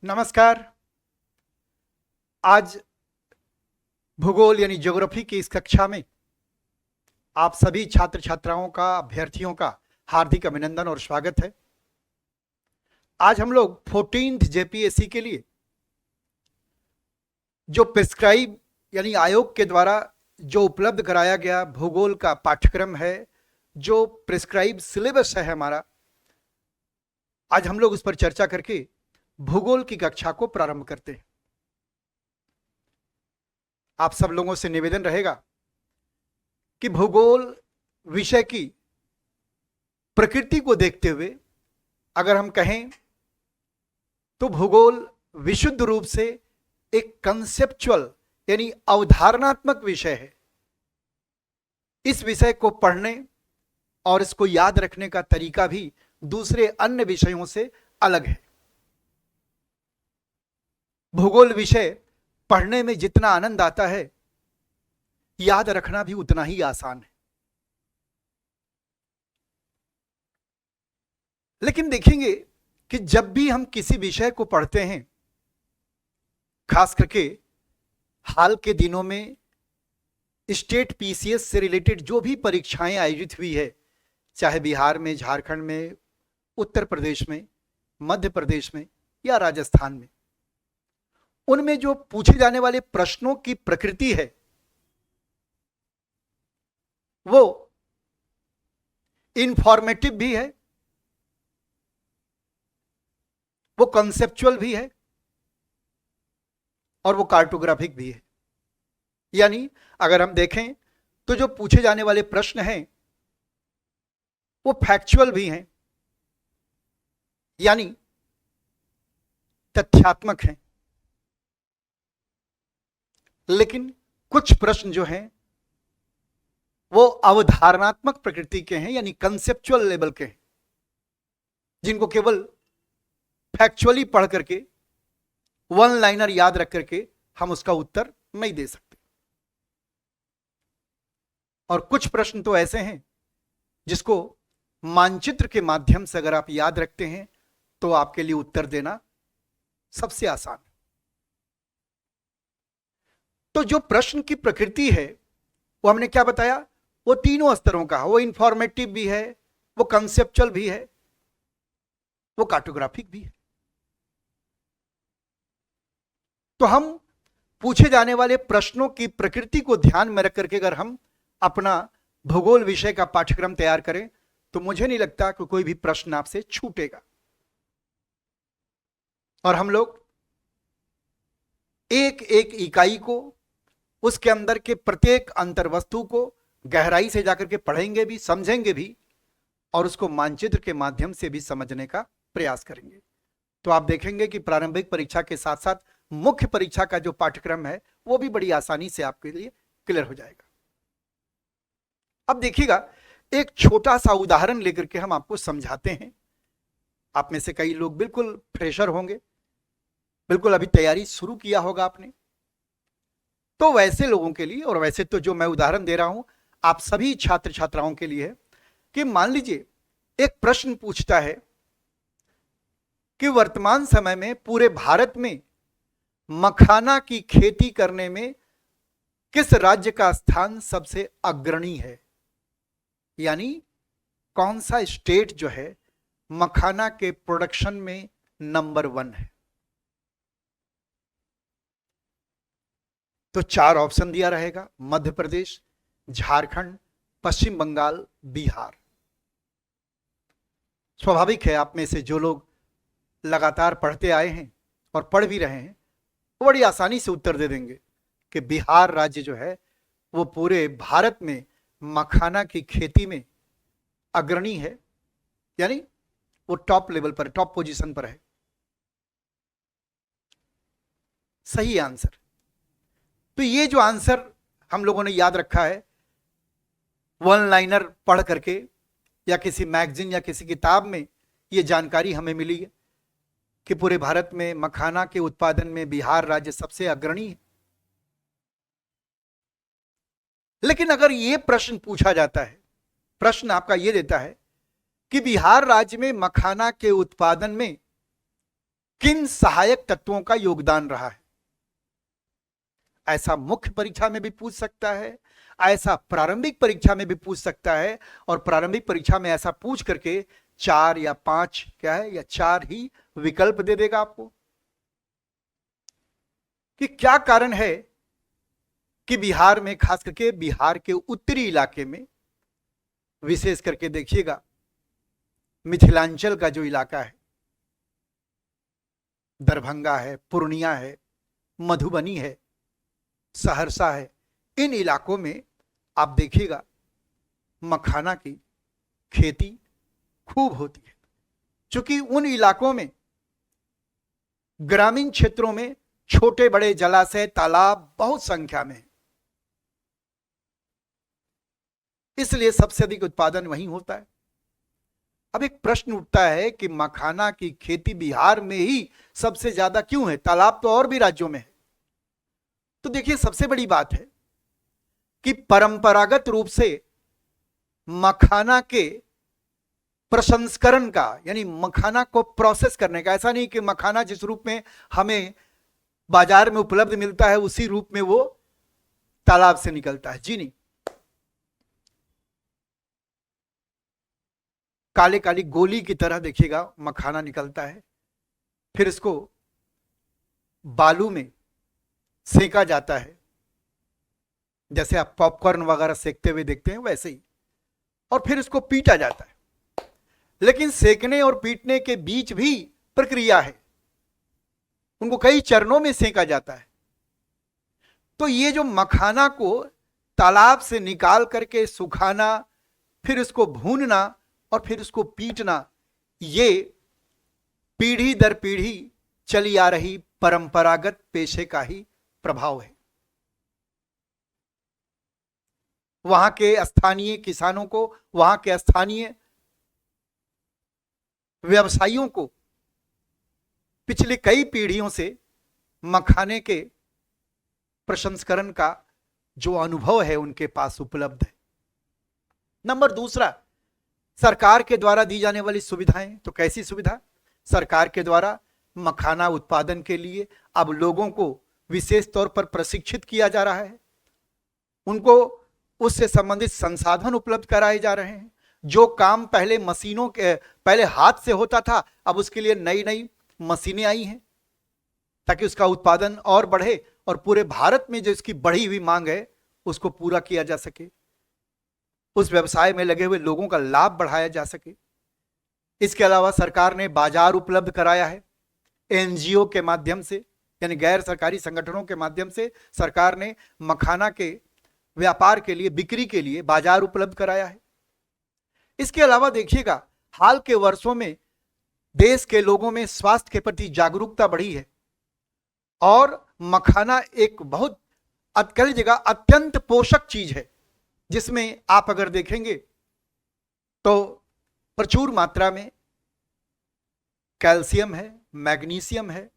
नमस्कार। आज भूगोल यानी ज्योग्राफी की इस कक्षा में आप सभी छात्र छात्राओं का, अभ्यर्थियों का हार्दिक अभिनंदन और स्वागत है। आज हम लोग 14th जेपीएससी के लिए जो प्रिस्क्राइब यानी आयोग के द्वारा जो उपलब्ध कराया गया भूगोल का पाठ्यक्रम है, जो प्रिस्क्राइब सिलेबस है हमारा, आज हम लोग उस पर चर्चा करके भूगोल की कक्षा को प्रारंभ करते हैं। आप सब लोगों से निवेदन रहेगा कि भूगोल विषय की प्रकृति को देखते हुए अगर हम कहें तो भूगोल विशुद्ध रूप से एक कंसेप्चुअल यानी अवधारणात्मक विषय है। इस विषय को पढ़ने और इसको याद रखने का तरीका भी दूसरे अन्य विषयों से अलग है। भूगोल विषय पढ़ने में जितना आनंद आता है, याद रखना भी उतना ही आसान है। लेकिन देखेंगे कि जब भी हम किसी विषय को पढ़ते हैं, खास करके हाल के दिनों में स्टेट पीसीएस से रिलेटेड जो भी परीक्षाएं आयोजित हुई है, चाहे बिहार में, झारखंड में, उत्तर प्रदेश में, मध्य प्रदेश में या राजस्थान में, उनमें जो पूछे जाने वाले प्रश्नों की प्रकृति है वो इंफॉर्मेटिव भी है, वो कंसेप्चुअल भी है और वो कार्टोग्राफिक भी है। यानी अगर हम देखें तो जो पूछे जाने वाले प्रश्न हैं वो फैक्चुअल भी हैं, यानी तथ्यात्मक हैं, लेकिन कुछ प्रश्न जो हैं वो अवधारणात्मक प्रकृति के हैं, यानी कंसेप्चुअल लेवल के हैं, जिनको केवल फैक्चुअली पढ़ करके, वन लाइनर याद रख करके हम उसका उत्तर नहीं दे सकते। और कुछ प्रश्न तो ऐसे हैं जिसको मानचित्र के माध्यम से अगर आप याद रखते हैं तो आपके लिए उत्तर देना सबसे आसान है। तो जो प्रश्न की प्रकृति है वो हमने क्या बताया, वो तीनों स्तरों का, वो इंफॉर्मेटिव भी है, वो कंसेप्चुअल भी है, वो कार्टोग्राफिक भी है। तो हम पूछे जाने वाले प्रश्नों की प्रकृति को ध्यान में रख करके अगर हम अपना भूगोल विषय का पाठ्यक्रम तैयार करें तो मुझे नहीं लगता कि कोई भी प्रश्न आपसे छूटेगा। और हम लोग एक एक इकाई को, उसके अंदर के प्रत्येक अंतर्वस्तु को गहराई से जाकर के पढ़ेंगे भी, समझेंगे भी और उसको मानचित्र के माध्यम से भी समझने का प्रयास करेंगे। तो आप देखेंगे कि प्रारंभिक परीक्षा के साथ साथ मुख्य परीक्षा का जो पाठ्यक्रम है वो भी बड़ी आसानी से आपके लिए क्लियर हो जाएगा। अब देखिएगा, एक छोटा सा उदाहरण लेकर के हम आपको समझाते हैं। आप में से कई लोग बिल्कुल फ्रेशर होंगे, बिल्कुल अभी तैयारी शुरू किया होगा आपने, तो वैसे लोगों के लिए, और वैसे तो जो मैं उदाहरण दे रहा हूं आप सभी छात्र छात्राओं के लिए है, कि मान लीजिए एक प्रश्न पूछता है कि वर्तमान समय में पूरे भारत में मखाना की खेती करने में किस राज्य का स्थान सबसे अग्रणी है, यानी कौन सा स्टेट जो है मखाना के प्रोडक्शन में नंबर 1 है। तो 4 ऑप्शन दिया रहेगा, मध्य प्रदेश, झारखंड, पश्चिम बंगाल, बिहार। स्वाभाविक है आप में से जो लोग लगातार पढ़ते आए हैं और पढ़ भी रहे हैं वो बड़ी आसानी से उत्तर दे देंगे कि बिहार राज्य जो है वो पूरे भारत में मखाना की खेती में अग्रणी है, यानी वो टॉप लेवल पर, टॉप पोजीशन पर है। सही आंसर। तो ये जो आंसर हम लोगों ने याद रखा है वन लाइनर पढ़ करके या किसी मैगजीन या किसी किताब में, ये जानकारी हमें मिली है कि पूरे भारत में मखाना के उत्पादन में बिहार राज्य सबसे अग्रणी है। लेकिन अगर यह प्रश्न पूछा जाता है, प्रश्न आपका यह देता है कि बिहार राज्य में मखाना के उत्पादन में किन सहायक तत्वों का योगदान रहा है? ऐसा मुख्य परीक्षा में भी पूछ सकता है, ऐसा प्रारंभिक परीक्षा में भी पूछ सकता है, और प्रारंभिक परीक्षा में ऐसा पूछ करके 4 या 5 क्या है या 4 ही विकल्प दे देगा आपको कि क्या कारण है कि बिहार में, खास करके बिहार के उत्तरी इलाके में, विशेष करके देखिएगा मिथिलांचल का जो इलाका है, दरभंगा है, पूर्णिया है, मधुबनी है, सहरसा है, इन इलाकों में आप देखिएगा मखाना की खेती खूब होती है, क्योंकि उन इलाकों में ग्रामीण क्षेत्रों में छोटे बड़े जलाशय, तालाब बहुत संख्या में है, इसलिए सबसे अधिक उत्पादन वहीं होता है। अब एक प्रश्न उठता है कि मखाना की खेती बिहार में ही सबसे ज्यादा क्यों है, तालाब तो और भी राज्यों में है। तो देखिए, सबसे बड़ी बात है कि परंपरागत रूप से मखाना के प्रसंस्करण का, यानी मखाना को प्रोसेस करने का, ऐसा नहीं कि मखाना जिस रूप में हमें बाजार में उपलब्ध मिलता है उसी रूप में वो तालाब से निकलता है, जी नहीं। काले काली गोली की तरह देखिएगा मखाना निकलता है, फिर इसको बालू में सेका जाता है, जैसे आप पॉपकॉर्न वगैरह सेकते हुए देखते हैं वैसे ही, और फिर इसको पीटा जाता है। लेकिन सेकने और पीटने के बीच भी प्रक्रिया है, उनको कई चरणों में सेका जाता है। तो ये जो मखाना को तालाब से निकाल करके सुखाना, फिर इसको भूनना और फिर इसको पीटना, ये पीढ़ी दर पीढ़ी चली आ रही परंपरागत पेशे का ही प्रभाव है। वहां के स्थानीय किसानों को, वहां के स्थानीय व्यवसायियों को पिछले कई पीढ़ियों से मखाने के प्रसंस्करण का जो अनुभव है उनके पास उपलब्ध है। नंबर दूसरा, सरकार के द्वारा दी जाने वाली सुविधाएं। तो कैसी सुविधा? सरकार के द्वारा मखाना उत्पादन के लिए अब लोगों को विशेष तौर पर प्रशिक्षित किया जा रहा है, उनको उससे संबंधित संसाधन उपलब्ध कराए जा रहे हैं। जो काम पहले मशीनों के, पहले हाथ से होता था, अब उसके लिए नई नई मशीनें आई हैं ताकि उसका उत्पादन और बढ़े और पूरे भारत में जो इसकी बढ़ी हुई मांग है उसको पूरा किया जा सके, उस व्यवसाय में लगे हुए लोगों का लाभ बढ़ाया जा सके। इसके अलावा सरकार ने बाजार उपलब्ध कराया है, एनजीओ के माध्यम से, यानी गैर सरकारी संगठनों के माध्यम से सरकार ने मखाना के व्यापार के लिए, बिक्री के लिए बाजार उपलब्ध कराया है। इसके अलावा देखिएगा, हाल के वर्षों में देश के लोगों में स्वास्थ्य के प्रति जागरूकता बढ़ी है और मखाना एक बहुत कई जगह अत्यंत पोषक चीज है, जिसमें आप अगर देखेंगे तो प्रचुर मात्रा में कैल्शियम है, मैग्नीशियम है,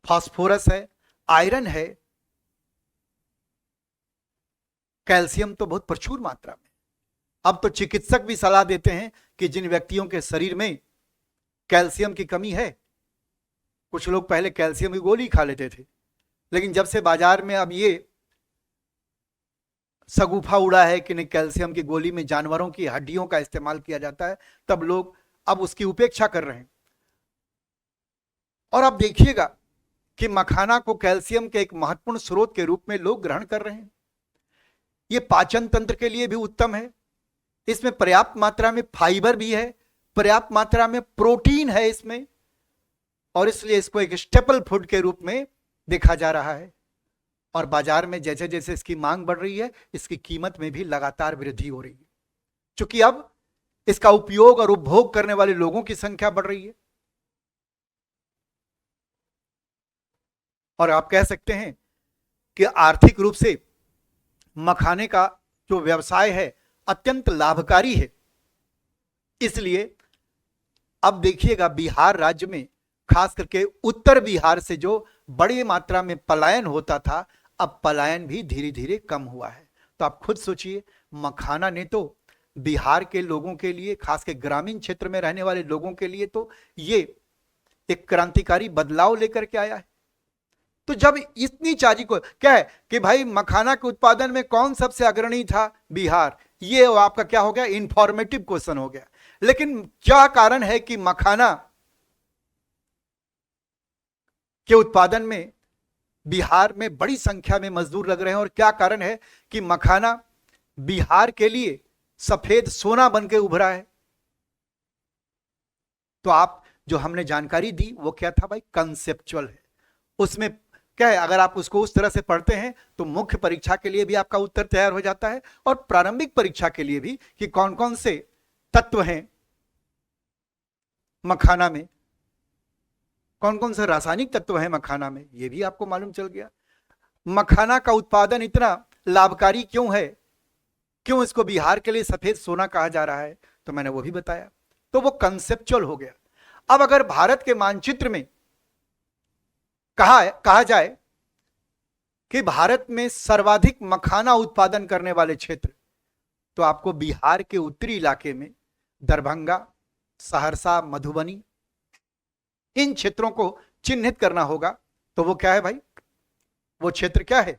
फास्फोरस है, आयरन है। कैल्शियम तो बहुत प्रचुर मात्रा में। अब तो चिकित्सक भी सलाह देते हैं कि जिन व्यक्तियों के शरीर में कैल्शियम की कमी है, कुछ लोग पहले कैल्शियम की गोली खा लेते थे, लेकिन जब से बाजार में अब ये सगुफा उड़ा है कि नहीं कैल्शियम की गोली में जानवरों की हड्डियों का इस्तेमाल किया जाता है, तब लोग अब उसकी उपेक्षा कर रहे हैं। और अब देखिएगा कि मखाना को कैल्शियम के एक महत्वपूर्ण स्रोत के रूप में लोग ग्रहण कर रहे हैं। ये पाचन तंत्र के लिए भी उत्तम है, इसमें पर्याप्त मात्रा में फाइबर भी है, पर्याप्त मात्रा में प्रोटीन है इसमें, और इसलिए इसको एक स्टेपल फूड के रूप में देखा जा रहा है। और बाजार में जैसे जैसे इसकी मांग बढ़ रही है, इसकी कीमत में भी लगातार वृद्धि हो रही है, क्योंकि अब इसका उपयोग और उपभोग करने वाले लोगों की संख्या बढ़ रही है। और आप कह सकते हैं कि आर्थिक रूप से मखाने का जो व्यवसाय है अत्यंत लाभकारी है। इसलिए अब देखिएगा, बिहार राज्य में खास करके उत्तर बिहार से जो बड़ी मात्रा में पलायन होता था, अब पलायन भी धीरे धीरे कम हुआ है। तो आप खुद सोचिए, मखाना ने तो बिहार के लोगों के लिए, खासकर ग्रामीण क्षेत्र में रहने वाले लोगों के लिए तो ये एक क्रांतिकारी बदलाव लेकर के आया है। तो जब इतनी चारी को क्या है कि भाई मखाना के उत्पादन में कौन सबसे अग्रणी था, बिहार, ये आपका क्या हो गया, इंफॉर्मेटिव क्वेश्चन हो गया। लेकिन क्या कारण है कि मखाना के उत्पादन में बिहार में बड़ी संख्या में मजदूर लग रहे हैं, और क्या कारण है कि मखाना बिहार के लिए सफेद सोना बनके उभरा है? तो आप जो हमने जानकारी दी वो क्या था भाई, कंसेप्चुअल है। उसमें क्या है, अगर आप उसको उस तरह से पढ़ते हैं तो मुख्य परीक्षा के लिए भी आपका उत्तर तैयार हो जाता है, और प्रारंभिक परीक्षा के लिए भी कि कौन कौन से तत्व हैं मखाना में, कौन कौन से रासायनिक तत्व हैं मखाना में, ये भी आपको मालूम चल गया। मखाना का उत्पादन इतना लाभकारी क्यों है, क्यों इसको बिहार के लिए सफेद सोना कहा जा रहा है, तो मैंने वो भी बताया। तो वो कंसेप्चुअल हो गया। अब अगर भारत के मानचित्र में कहा जाए कि भारत में सर्वाधिक मखाना उत्पादन करने वाले क्षेत्र, तो आपको बिहार के उत्तरी इलाके में दरभंगा, सहरसा, मधुबनी, इन क्षेत्रों को चिन्हित करना होगा। तो वो क्या है भाई, वो क्षेत्र क्या है,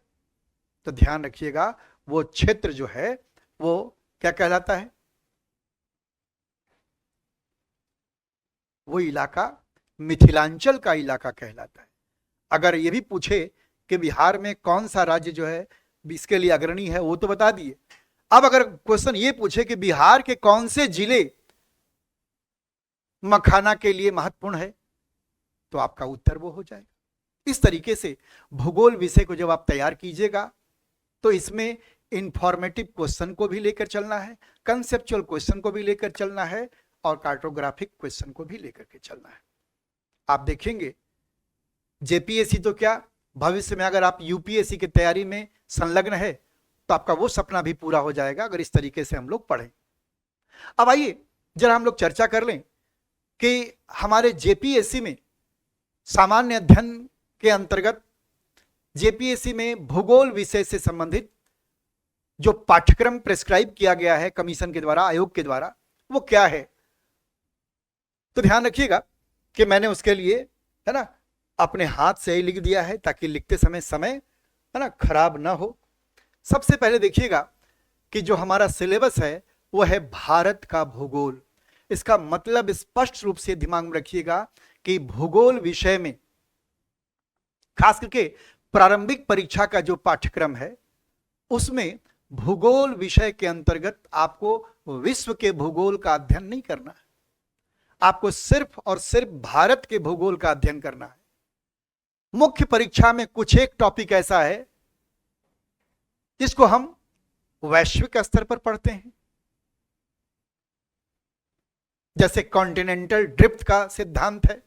तो ध्यान रखिएगा, वो क्षेत्र जो है वो क्या कहलाता है, वो इलाका मिथिलांचल का इलाका कहलाता है। अगर ये भी पूछे कि बिहार में कौन सा राज्य जो है इसके लिए अग्रणी है, वो तो बता दिए। अब अगर क्वेश्चन ये पूछे कि बिहार के कौन से जिले मखाना के लिए महत्वपूर्ण है, तो आपका उत्तर वो हो जाएगा। इस तरीके से भूगोल विषय को जब आप तैयार कीजिएगा तो इसमें इंफॉर्मेटिव क्वेश्चन को भी लेकर चलना है, कंसेप्चुअल क्वेश्चन को भी लेकर चलना है, और कार्टोग्राफिक क्वेश्चन को भी लेकर के चलना है। आप देखेंगे जेपीएससी तो क्या, भविष्य में अगर आप यूपीएससी की तैयारी में संलग्न है तो आपका वो सपना भी पूरा हो जाएगा, अगर इस तरीके से हम लोग पढ़ें। अब आइए जरा हम लोग चर्चा कर लें कि हमारे जेपीएससी में सामान्य अध्ययन के अंतर्गत जेपीएससी में भूगोल विषय से संबंधित जो पाठ्यक्रम प्रिस्क्राइब किया गया है कमीशन के द्वारा, आयोग के द्वारा, वो क्या है। तो ध्यान रखिएगा कि मैंने उसके लिए है ना अपने हाथ से ही लिख दिया है, ताकि लिखते समय है ना खराब ना हो। सबसे पहले देखिएगा कि जो हमारा सिलेबस है वो है भारत का भूगोल। इसका मतलब स्पष्ट रूप से दिमाग में रखिएगा कि भूगोल विषय में खास करके प्रारंभिक परीक्षा का जो पाठ्यक्रम है उसमें भूगोल विषय के अंतर्गत आपको विश्व के भूगोल का अध्ययन नहीं करना है, आपको सिर्फ और सिर्फ भारत के भूगोल का अध्ययन करना है। मुख्य परीक्षा में कुछ एक टॉपिक ऐसा है जिसको हम वैश्विक स्तर पर पढ़ते हैं, जैसे कॉन्टिनेंटल ड्रिफ्ट का सिद्धांत है,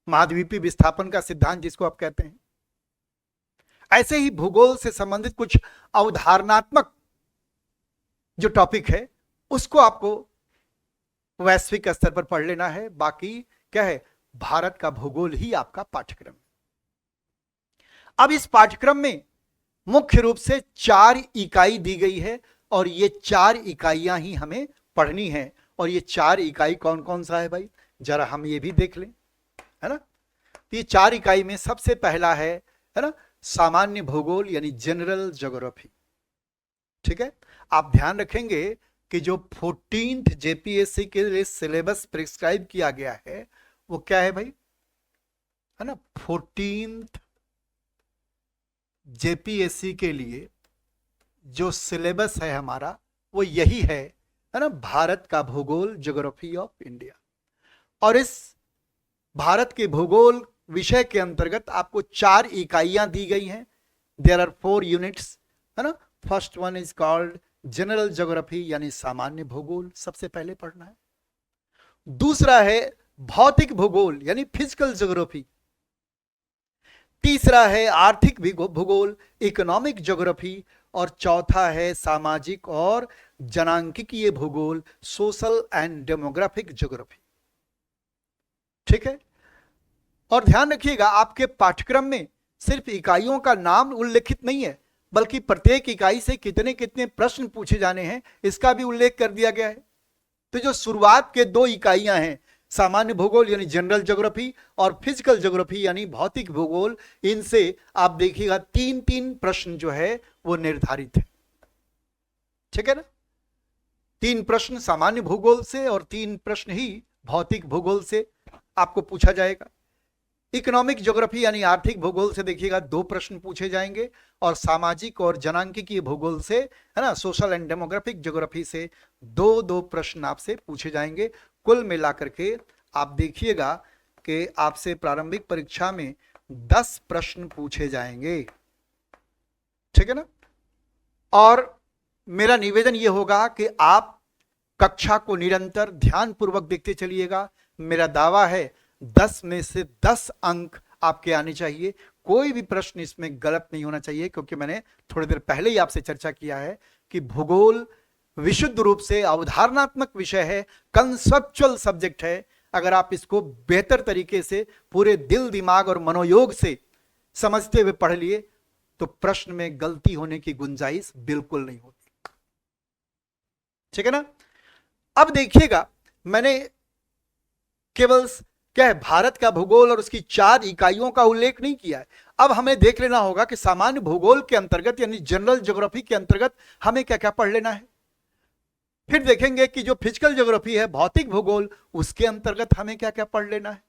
महाद्वीपीय विस्थापन का सिद्धांत जिसको आप कहते हैं। ऐसे ही भूगोल से संबंधित कुछ अवधारणात्मक जो टॉपिक है उसको आपको वैश्विक स्तर पर पढ़ लेना है। बाकी क्या है, भारत का भूगोल ही आपका पाठ्यक्रम। अब इस पाठ्यक्रम में मुख्य रूप से 4 इकाई दी गई है, और ये 4 इकाइयां ही हमें पढ़नी है। और ये 4 इकाई कौन कौन सा है भाई, जरा हम ये भी देख लें, है ना। तो ये 4 इकाई में सबसे पहला है ना सामान्य भूगोल, यानी जनरल ज्योग्राफी। ठीक है, आप ध्यान रखेंगे कि जो 14th जेपीएससी के लिए सिलेबस प्रिस्क्राइब किया गया है वो क्या है भाई, है ना। 14th जेपीएससी के लिए जो सिलेबस है हमारा वो यही है ना, भारत का भूगोल, ज्योग्राफी ऑफ इंडिया। और इस भारत के भूगोल विषय के अंतर्गत आपको 4 इकाइयां दी गई हैं। देयर आर 4 यूनिट्स, है ना। First one is called general geography, यानी सामान्य भूगोल, सबसे पहले पढ़ना है। दूसरा है भौतिक भूगोल, यानी फिजिकल ज्योग्राफी। तीसरा है आर्थिक भूगोल, इकोनॉमिक ज्योग्राफी। और चौथा है सामाजिक और जनांकिकीय भूगोल, सोशल एंड डेमोग्राफिक ज्योग्राफी। ठीक है, और ध्यान रखिएगा आपके पाठ्यक्रम में सिर्फ इकाइयों का नाम उल्लेखित नहीं है, बल्कि प्रत्येक इकाई से कितने कितने प्रश्न पूछे जाने हैं इसका भी उल्लेख कर दिया गया है। तो जो शुरुआत के 2 इकाइयां हैं, सामान्य भूगोल यानी जनरल ज्योग्राफी और फिजिकल ज्योग्राफी यानी भौतिक भूगोल, इनसे आप देखिएगा 3-3 प्रश्न जो है वो निर्धारित है। ठीक है ना? 3 प्रश्न सामान्य भूगोल से और 3 प्रश्न ही भौतिक भूगोल से आपको पूछा जाएगा। इकोनॉमिक ज्योग्राफी यानी आर्थिक भूगोल से देखिएगा 2 प्रश्न पूछे जाएंगे और सामाजिक और जनांकिकीय भूगोल से, है ना, सोशल एंड डेमोग्राफिक ज्योग्राफी से 2-2 प्रश्न आपसे पूछे जाएंगे। कुल मिलाकर के आप देखिएगा कि आपसे प्रारंभिक परीक्षा में 10 प्रश्न पूछे जाएंगे। ठीक है ना? और मेरा निवेदन यह होगा कि आप कक्षा को निरंतर ध्यानपूर्वक देखते चलिएगा। मेरा दावा है 10 में से 10 अंक आपके आने चाहिए। कोई भी प्रश्न इसमें गलत नहीं होना चाहिए, क्योंकि मैंने थोड़ी देर पहले ही आपसे चर्चा किया है कि भूगोल विशुद्ध रूप से अवधारणात्मक विषय है, कंसेप्चुअल सब्जेक्ट है। अगर आप इसको बेहतर तरीके से पूरे दिल, दिमाग और मनोयोग से समझते हुए पढ़ लिए तो प्रश्न में गलती होने की गुंजाइश बिल्कुल नहीं होती। ठीक है ना? अब देखिएगा, मैंने केवल क्या है भारत का भूगोल और उसकी 4 इकाइयों का उल्लेख नहीं किया है। अब हमें देख लेना होगा कि सामान्य भूगोल के अंतर्गत यानी जनरल ज्योग्राफी के अंतर्गत हमें क्या क्या पढ़ लेना है। फिर देखेंगे कि जो फिजिकल ज्योग्राफी है, भौतिक भूगोल, उसके अंतर्गत हमें क्या क्या पढ़ लेना है।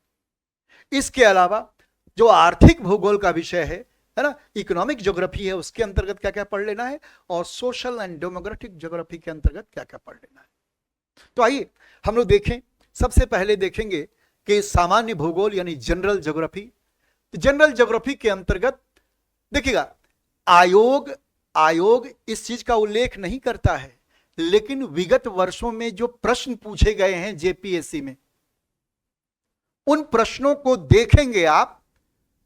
इसके अलावा जो आर्थिक भूगोल का विषय है ना, इकोनॉमिक ज्योग्राफी है, उसके अंतर्गत क्या क्या पढ़ लेना है, और सोशल एंड डेमोग्राफिक ज्योग्राफी के अंतर्गत क्या क्या पढ़ लेना है। तो आइए हम लोग देखें। सबसे पहले देखेंगे कि सामान्य भूगोल यानी जनरल ज्योग्राफी। तो जनरल ज्योग्राफी के अंतर्गत देखिएगा, आयोग इस चीज का उल्लेख नहीं करता है, लेकिन विगत वर्षों में जो प्रश्न पूछे गए हैं जेपीएससी में, उन प्रश्नों को देखेंगे आप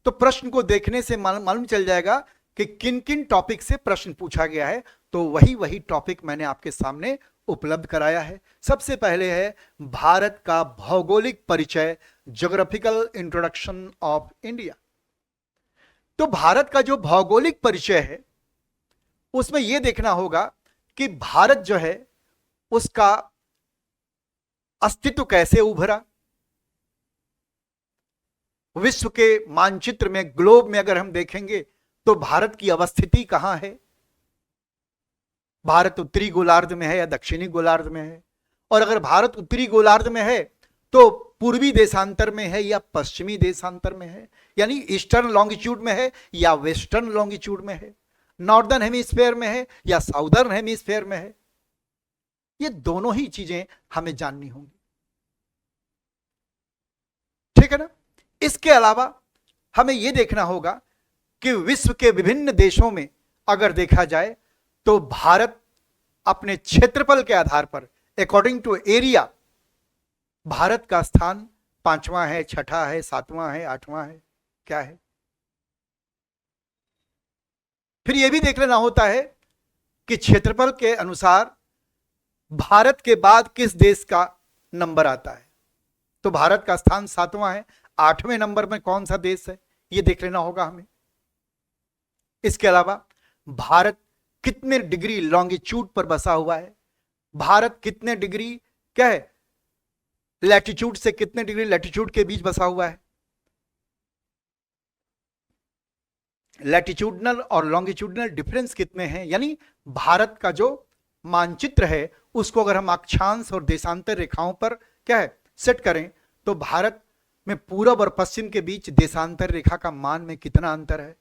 तो प्रश्न को देखने से मालूम चल जाएगा कि किन किन टॉपिक से प्रश्न पूछा गया है। तो वही टॉपिक मैंने आपके सामने उपलब्ध कराया है। सबसे पहले है भारत का भौगोलिक परिचय, ज्योग्राफिकल इंट्रोडक्शन ऑफ इंडिया। तो भारत का जो भौगोलिक परिचय है उसमें यह देखना होगा कि भारत जो है उसका अस्तित्व कैसे उभरा। विश्व के मानचित्र में, ग्लोब में अगर हम देखेंगे तो भारत की अवस्थिति कहां है। भारत उत्तरी गोलार्ध में है या दक्षिणी गोलार्ध में है, और अगर भारत उत्तरी गोलार्ध में है तो पूर्वी देशांतर में है या पश्चिमी देशांतर में है, यानी ईस्टर्न लॉन्गिट्यूड में है या वेस्टर्न लॉन्गिट्यूड में है, नॉर्दर्न हेमिस्फीयर में है या साउदर्न हेमिस्फीयर में है। ये दोनों ही चीजें हमें जाननी होंगी। ठीक है ना? इसके अलावा हमें यह देखना होगा कि विश्व के विभिन्न देशों में अगर देखा जाए तो भारत अपने क्षेत्रफल के आधार पर, अकॉर्डिंग टू एरिया, भारत का स्थान 5वां है, 6ठा है, 7वां है, 8वां है, क्या है। फिर यह भी देख लेना होता है कि क्षेत्रफल के अनुसार भारत के बाद किस देश का नंबर आता है। तो भारत का स्थान 7वां है, 8वें नंबर में कौन सा देश है, यह देख लेना होगा हमें। इसके अलावा भारत कितने डिग्री लॉन्गिट्यूड पर बसा हुआ है, भारत कितने डिग्री क्या है लैटिट्यूड से कितने डिग्री लैटिट्यूड के बीच बसा हुआ है। लैटिट्यूडनल और लॉन्गिट्यूडनल डिफरेंस कितने हैं, यानी भारत का जो मानचित्र है उसको अगर हम अक्षांश और देशांतर रेखाओं पर क्या है सेट करें तो भारत में पूरब और पश्चिम के बीच देशांतर रेखा का मान में कितना अंतर है,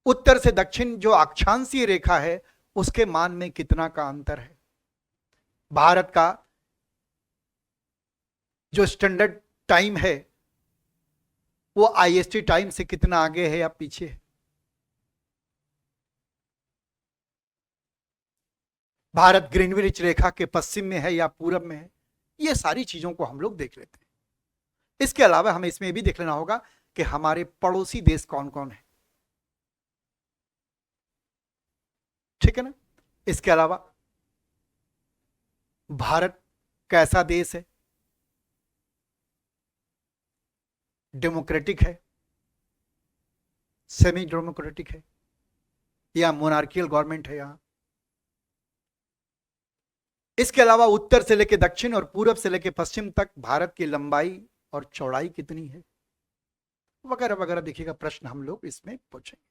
उत्तर से दक्षिण जो अक्षांशीय रेखा है उसके मान में कितना का अंतर है, भारत का जो स्टैंडर्ड टाइम है वो आईएसटी टाइम से कितना आगे है या पीछे है, भारत ग्रीनविच रेखा के पश्चिम में है या पूरब में है। ये सारी चीजों को हम लोग देख लेते हैं। इसके अलावा हमें इसमें भी देख लेना होगा कि हमारे पड़ोसी देश कौन कौन है। ठीक है ना? इसके अलावा भारत कैसा देश है, डेमोक्रेटिक है, सेमी डेमोक्रेटिक है, या मोनार्कियल गवर्नमेंट है यहां। इसके अलावा उत्तर से लेकर दक्षिण और पूरब से लेकर पश्चिम तक भारत की लंबाई और चौड़ाई कितनी है, वगैरह वगैरह देखिएगा प्रश्न हम लोग इसमें पूछेंगे।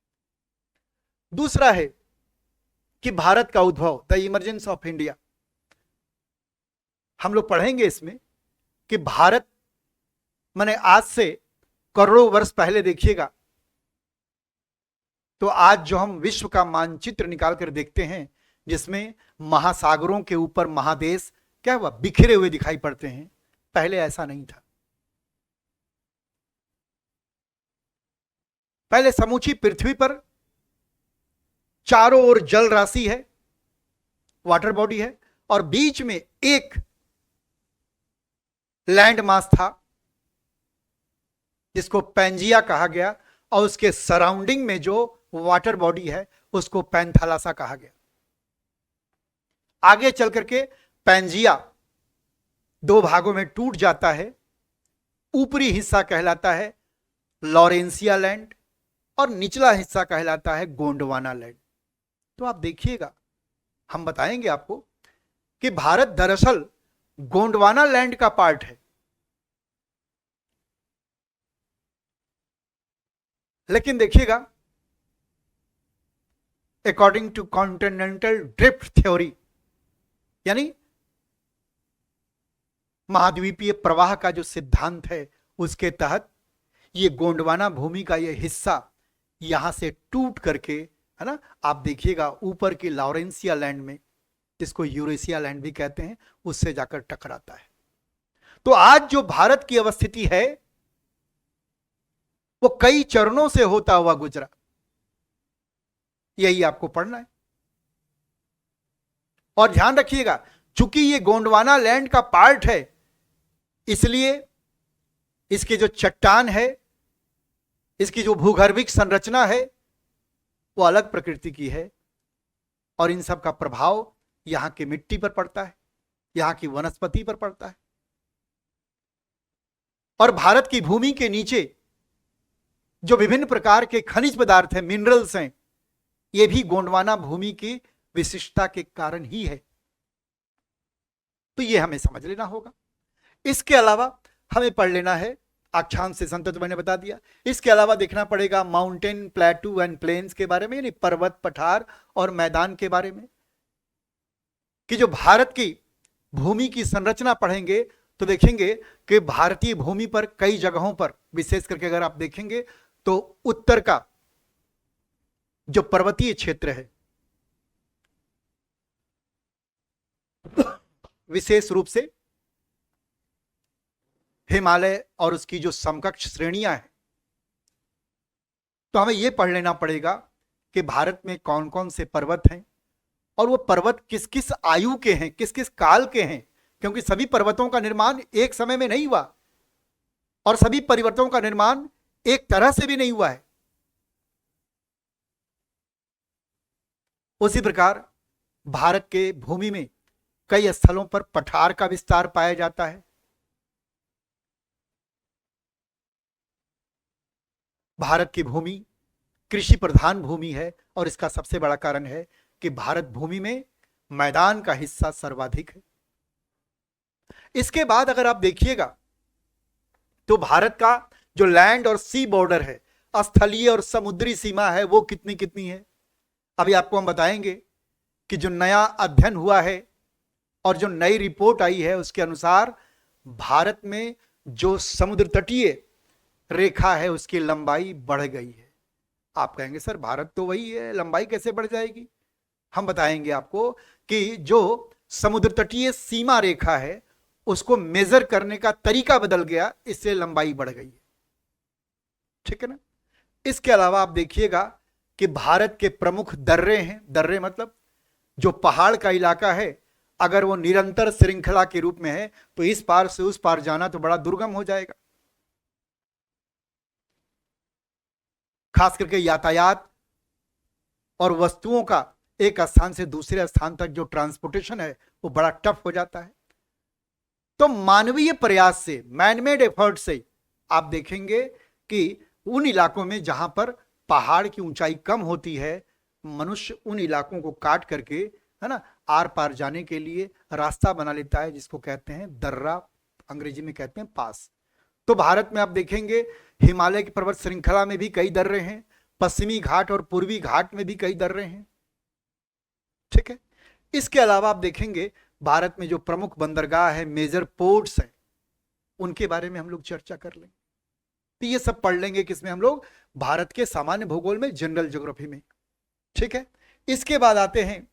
दूसरा है कि भारत का उद्भव, द इमर्जेंस ऑफ इंडिया। हम लोग पढ़ेंगे इसमें कि भारत माने आज से करोड़ों वर्ष पहले देखिएगा तो आज जो हम विश्व का मानचित्र निकाल कर देखते हैं जिसमें महासागरों के ऊपर महादेश क्या हुआ बिखरे हुए दिखाई पड़ते हैं, पहले ऐसा नहीं था। पहले समूची पृथ्वी पर चारों ओर जल राशि है, वाटर बॉडी है, और बीच में एक लैंड मास था जिसको पैंजिया कहा गया, और उसके सराउंडिंग में जो वाटर बॉडी है उसको पैंथालासा कहा गया। आगे चल करके पैंजिया दो भागों में टूट जाता है। ऊपरी हिस्सा कहलाता है लॉरेंसिया लैंड और निचला हिस्सा कहलाता है गोंडवाना लैंड। तो आप देखिएगा, हम बताएंगे आपको कि भारत दरअसल गोंडवाना लैंड का पार्ट है, लेकिन देखिएगा according to continental drift theory, यानी महाद्वीपीय प्रवाह का जो सिद्धांत है उसके तहत ये गोंडवाना भूमि का ये हिस्सा यहां से टूट करके, है ना, आप देखिएगा ऊपर की लॉरेंसिया लैंड में, जिसको यूरेशिया लैंड भी कहते हैं, उससे जाकर टकराता है। तो आज जो भारत की अवस्थिति है वो कई चरणों से होता हुआ गुजरा, यही आपको पढ़ना है। और ध्यान रखिएगा, चूंकि ये गोंडवाना लैंड का पार्ट है इसलिए इसकी जो चट्टान है, इसकी जो भूगर्भिक संरचना है वो अलग प्रकृति की है, और इन सब का प्रभाव यहां की मिट्टी पर पड़ता है, यहां की वनस्पति पर पड़ता है। और भारत की भूमि के नीचे जो विभिन्न प्रकार के खनिज पदार्थ हैं, मिनरल्स हैं, ये भी गोंडवाना भूमि की विशिष्टता के कारण ही है। तो ये हमें समझ लेना होगा। इसके अलावा हमें पढ़ लेना है अक्षांश से संतत, मैंने बता दिया। इसके अलावा देखना पड़ेगा माउंटेन, प्लेटू एंड प्लेन्स के बारे में, यानी पर्वत, पठार और मैदान के बारे में, कि जो भारत की भूमि की संरचना पढ़ेंगे तो देखेंगे कि भारतीय भूमि पर कई जगहों पर, विशेष करके अगर आप देखेंगे तो उत्तर का जो पर्वतीय क्षेत्र है, विशेष रूप से हिमालय और उसकी जो समकक्ष श्रेणियां हैं, तो हमें यह पढ़ लेना पड़ेगा कि भारत में कौन कौन से पर्वत हैं और वो पर्वत किस किस आयु के हैं, किस किस काल के हैं, क्योंकि सभी पर्वतों का निर्माण एक समय में नहीं हुआ और सभी पर्वतों का निर्माण एक तरह से भी नहीं हुआ है। उसी प्रकार भारत के भूमि में कई स्थलों पर पठार का विस्तार पाया जाता है। भारत की भूमि कृषि प्रधान भूमि है और इसका सबसे बड़ा कारण है कि भारत भूमि में मैदान का हिस्सा सर्वाधिक है। इसके बाद अगर आप देखिएगा तो भारत का जो लैंड और सी बॉर्डर है, स्थलीय और समुद्री सीमा है, वो कितनी कितनी है। अभी आपको हम बताएंगे कि जो नया अध्ययन हुआ है और जो नई रिपोर्ट आई है उसके अनुसार भारत में जो समुद्र तटीय रेखा है उसकी लंबाई बढ़ गई है। आप कहेंगे सर भारत तो वही है, लंबाई कैसे बढ़ जाएगी। हम बताएंगे आपको कि जो समुद्र तटीय सीमा रेखा है उसको मेजर करने का तरीका बदल गया, इससे लंबाई बढ़ गई है। ठीक है ना। इसके अलावा आप देखिएगा कि भारत के प्रमुख दर्रे हैं, दर्रे मतलब जो पहाड़ का इलाका है, अगर वो निरंतर श्रृंखला के रूप में है तो इस पार से उस पार जाना तो बड़ा दुर्गम हो जाएगा। खास करके यातायात और वस्तुओं का एक स्थान से दूसरे स्थान तक जो ट्रांसपोर्टेशन है वो बड़ा टफ हो जाता है। तो मानवीय प्रयास से, मैनमेड एफर्ट से आप देखेंगे कि उन इलाकों में जहां पर पहाड़ की ऊंचाई कम होती है मनुष्य उन इलाकों को काट करके, है ना, आर पार जाने के लिए रास्ता बना लेता है, जिसको कहते हैं दर्रा, अंग्रेजी में कहते हैं पास। तो भारत में आप देखेंगे हिमालय की पर्वत श्रृंखला में भी कई दर्रे हैं, पश्चिमी घाट और पूर्वी घाट में भी कई दर्रे हैं। ठीक है, इसके अलावा आप देखेंगे भारत में जो प्रमुख बंदरगाह है, मेजर पोर्ट्स हैं, उनके बारे में हम लोग चर्चा कर लेंगे। तो ये सब पढ़ लेंगे किसमें, हम लोग भारत के सामान्य भूगोल में, जनरल ज्योग्राफी में। ठीक है, इसके बाद आते हैं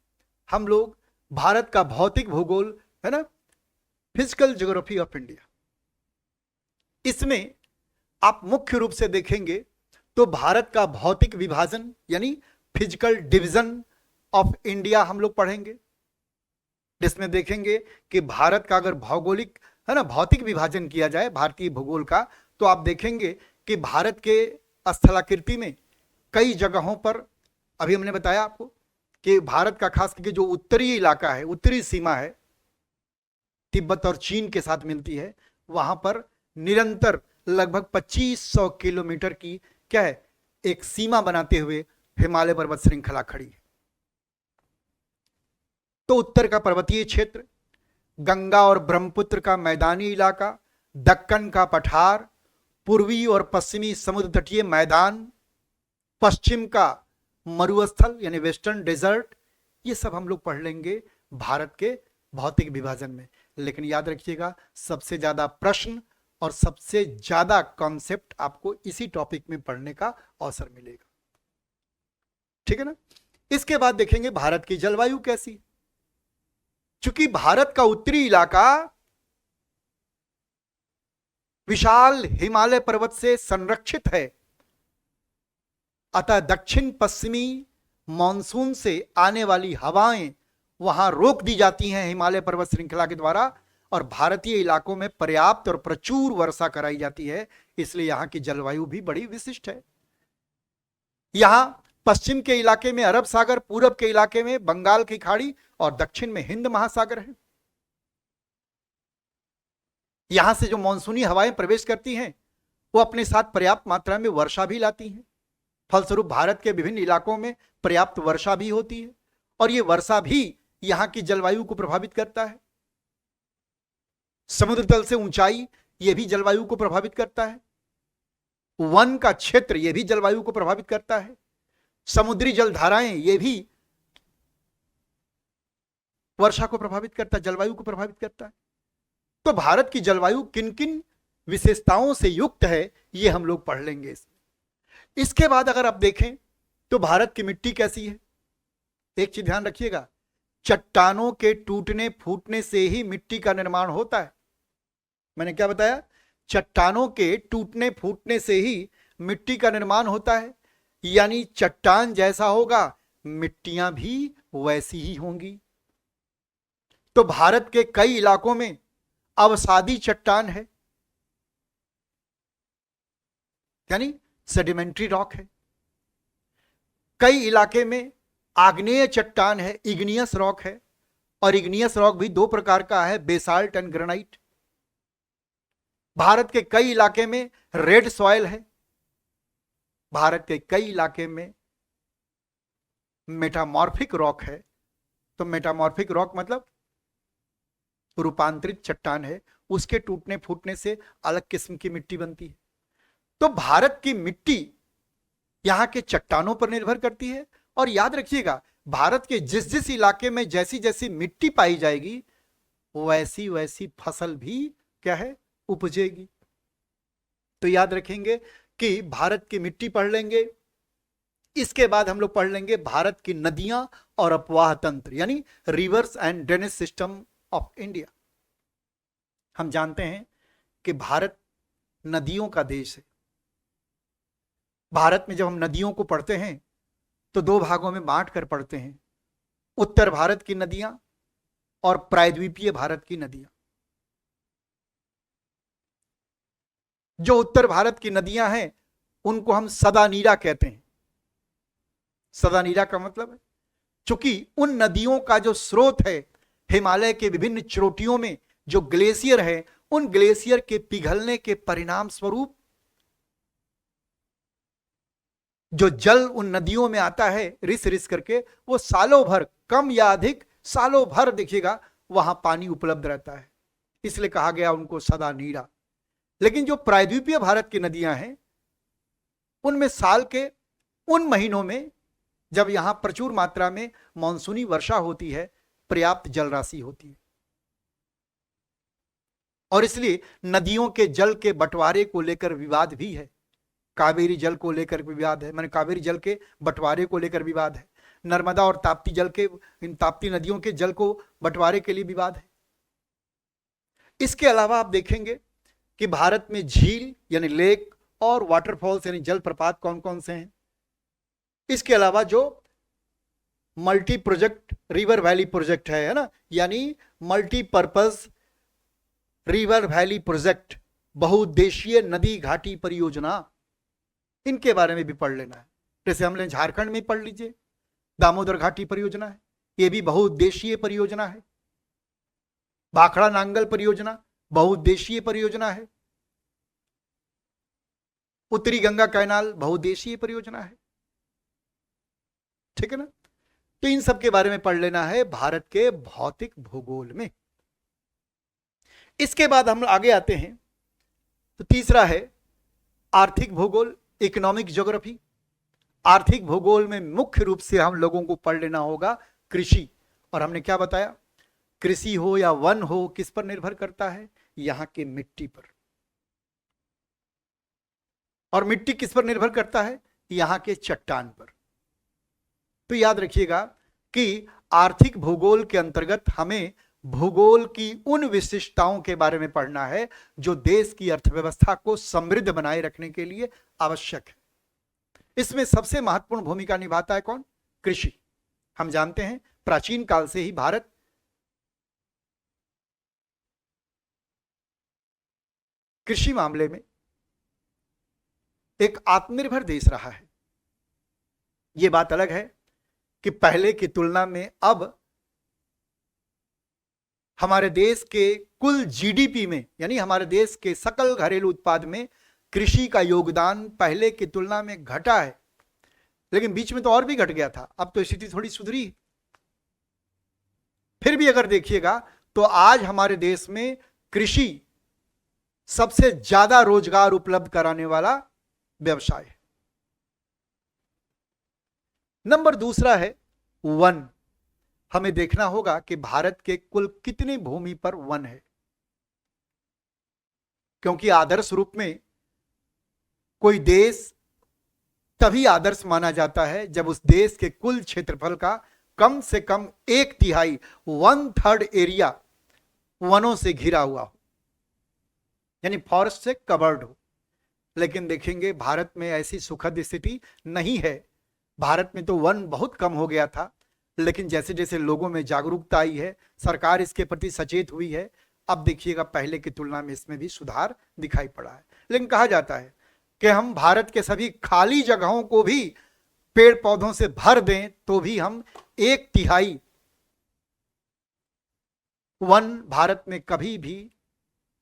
हम लोग भारत का भौतिक भूगोल, है ना, फिजिकल ज्योग्राफी ऑफ इंडिया। इसमें आप मुख्य रूप से देखेंगे तो भारत का भौतिक विभाजन यानी फिजिकल डिवीजन ऑफ इंडिया हम लोग पढ़ेंगे, जिसमें देखेंगे कि भारत का अगर भौगोलिक, है ना, भौतिक विभाजन किया जाए भारतीय भूगोल का, तो आप देखेंगे कि भारत के स्थलाकृति में कई जगहों पर, अभी हमने बताया आपको कि भारत का खास करके जो उत्तरी इलाका है, उत्तरी सीमा है, तिब्बत और चीन के साथ मिलती है, वहां पर निरंतर लगभग 2500 किलोमीटर की क्या है, एक सीमा बनाते हुए हिमालय पर्वत श्रृंखला खड़ी है। तो उत्तर का पर्वतीय क्षेत्र, गंगा और ब्रह्मपुत्र का मैदानी इलाका, दक्कन का पठार, पूर्वी और पश्चिमी समुद्र तटीय मैदान, पश्चिम का मरुस्थल यानी वेस्टर्न डेजर्ट, ये सब हम लोग पढ़ लेंगे भारत के भौतिक विभाजन में। लेकिन याद रखिएगा सबसे ज्यादा प्रश्न और सबसे ज्यादा कॉन्सेप्ट आपको इसी टॉपिक में पढ़ने का अवसर मिलेगा। ठीक है ना। इसके बाद देखेंगे भारत की जलवायु कैसी। चूंकि भारत का उत्तरी इलाका विशाल हिमालय पर्वत से संरक्षित है, अतः दक्षिण पश्चिमी मॉनसून से आने वाली हवाएं वहां रोक दी जाती हैं हिमालय पर्वत श्रृंखला के द्वारा, और भारतीय इलाकों में पर्याप्त और प्रचुर वर्षा कराई जाती है। इसलिए यहां की जलवायु भी बड़ी विशिष्ट है। यहां पश्चिम के इलाके में अरब सागर, पूरब के इलाके में बंगाल की खाड़ी और दक्षिण में हिंद महासागर है। यहां से जो मानसूनी हवाएं प्रवेश करती हैं वो अपने साथ पर्याप्त मात्रा में वर्षा भी लाती हैं। फलस्वरूप भारत के विभिन्न इलाकों में पर्याप्त वर्षा भी होती है, और ये वर्षा भी यहां की जलवायु को प्रभावित करता है। समुद्र तल से ऊंचाई ये भी जलवायु को प्रभावित करता है। वन का क्षेत्र ये भी जलवायु को प्रभावित करता है। समुद्री जलधाराएं ये भी वर्षा को प्रभावित करता है, जलवायु को प्रभावित करता है। तो भारत की जलवायु किन किन विशेषताओं से युक्त है ये हम लोग पढ़ लेंगे इसमें। इसके बाद अगर आप देखें तो भारत की मिट्टी कैसी है। एक चीज ध्यान रखिएगा, चट्टानों के टूटने फूटने से ही मिट्टी का निर्माण होता है। मैंने क्या बताया, चट्टानों के टूटने फूटने से ही मिट्टी का निर्माण होता है, यानी चट्टान जैसा होगा मिट्टियां भी वैसी ही होंगी। तो भारत के कई इलाकों में अवसादी चट्टान है, यानी सेडिमेंट्री रॉक है। कई इलाके में आग्नेय चट्टान है, इग्नियस रॉक है, और इग्नियस रॉक भी दो प्रकार का है, बेसाल्ट एंड ग्रेनाइट। भारत के कई इलाके में रेड सॉइल है। भारत के कई इलाके में मेटामॉर्फिक रॉक है। तो मेटामॉर्फिक रॉक मतलब रूपांतरित चट्टान है, उसके टूटने फूटने से अलग किस्म की मिट्टी बनती है। तो भारत की मिट्टी यहां के चट्टानों पर निर्भर करती है। और याद रखिएगा भारत के जिस जिस इलाके में जैसी जैसी मिट्टी पाई जाएगी वैसी वैसी फसल भी क्या है, उपजेगी। तो याद रखेंगे कि भारत की मिट्टी पढ़ लेंगे। इसके बाद हम लोग पढ़ लेंगे भारत की नदियां और अपवाह तंत्र, यानी reverse and drainage system of India. हम जानते हैं कि भारत नदियों का देश है। भारत में जब हम नदियों को पढ़ते हैं तो दो भागों में बांट कर पढ़ते हैं, उत्तर भारत की नदियां और प्रायद्वीपीय भारत की नदियां। जो उत्तर भारत की नदियां हैं उनको हम सदा नीरा कहते हैं। सदा नीरा का मतलब है चूंकि उन नदियों का जो स्रोत है हिमालय के विभिन्न चोटियों में जो ग्लेशियर है, उन ग्लेशियर के पिघलने के परिणाम स्वरूप जो जल उन नदियों में आता है रिस रिस करके, वो सालों भर, कम या अधिक सालों भर देखिएगा वहां पानी उपलब्ध रहता है, इसलिए कहा गया उनको सदा नीरा। लेकिन जो प्रायद्वीपीय भारत की नदियां हैं, उनमें साल के उन महीनों में जब यहां प्रचुर मात्रा में मानसूनी वर्षा होती है, पर्याप्त जल राशि होती है, और इसलिए नदियों के जल के बंटवारे को लेकर विवाद भी है। कावेरी जल को लेकर विवाद है, माने कावेरी जल के बंटवारे को लेकर विवाद है। नर्मदा और ताप्ती जल के, इन ताप्ती नदियों के जल को बंटवारे के लिए विवाद है। इसके अलावा आप देखेंगे कि भारत में झील यानी लेक और वाटरफॉल्स यानी जलप्रपात कौन कौन से हैं। इसके अलावा जो multi project river valley project है ना, यानी मल्टीपर्पज रिवर वैली प्रोजेक्ट, बहुउद्देशीय नदी घाटी परियोजना, इनके बारे में भी पढ़ लेना है। जैसे हमने झारखंड में पढ़ लीजिए, दामोदर घाटी परियोजना है, यह भी बहुउद्देशीय परियोजना है। भाखड़ा नांगल परियोजना बहुउद्देशीय परियोजना है। उत्तरी गंगा कैनाल बहुउद्देशीय परियोजना है। ठीक है ना। तो इन सब के बारे में पढ़ लेना है भारत के भौतिक भूगोल में। इसके बाद हम आगे आते हैं, तो तीसरा है आर्थिक भूगोल, इकोनॉमिक ज्योग्राफी। आर्थिक भूगोल में मुख्य रूप से हम लोगों को पढ़ लेना होगा कृषि। और हमने क्या बताया, कृषि हो या वन हो, किस पर निर्भर करता है, यहां की मिट्टी पर। और मिट्टी किस पर निर्भर करता है, यहां के चट्टान पर। तो याद रखिएगा कि आर्थिक भूगोल के अंतर्गत हमें भूगोल की उन विशिष्टताओं के बारे में पढ़ना है जो देश की अर्थव्यवस्था को समृद्ध बनाए रखने के लिए आवश्यक है। इसमें सबसे महत्वपूर्ण भूमिका निभाता है कौन, कृषि। हम जानते हैं प्राचीन काल से ही भारत कृषि मामले में एक आत्मनिर्भर देश रहा है। यह बात अलग है कि पहले की तुलना में अब हमारे देश के कुल जीडीपी में, यानी हमारे देश के सकल घरेलू उत्पाद में कृषि का योगदान पहले की तुलना में घटा है। लेकिन बीच में तो और भी घट गया था, अब तो स्थिति थोड़ी सुधरी। फिर भी अगर देखिएगा तो आज हमारे देश में कृषि सबसे ज्यादा रोजगार उपलब्ध कराने वाला व्यवसाय है। नंबर दूसरा है वन। हमें देखना होगा कि भारत के कुल कितनी भूमि पर वन है, क्योंकि आदर्श रूप में कोई देश तभी आदर्श माना जाता है जब उस देश के कुल क्षेत्रफल का कम से कम 1/3, 1/3 एरिया वनों से घिरा हुआ हो, यानी फॉरेस्ट से कवर्ड हो। लेकिन देखेंगे भारत में ऐसी सुखद स्थिति नहीं है। भारत में तो वन बहुत कम हो गया था, लेकिन जैसे जैसे लोगों में जागरूकता आई है, सरकार इसके प्रति सचेत हुई है, अब देखिएगा पहले की तुलना में इसमें भी सुधार दिखाई पड़ा है। लेकिन कहा जाता है कि हम भारत के सभी खाली जगहों को भी पेड़ पौधों से भर दें तो भी हम 1/3 वन भारत में कभी भी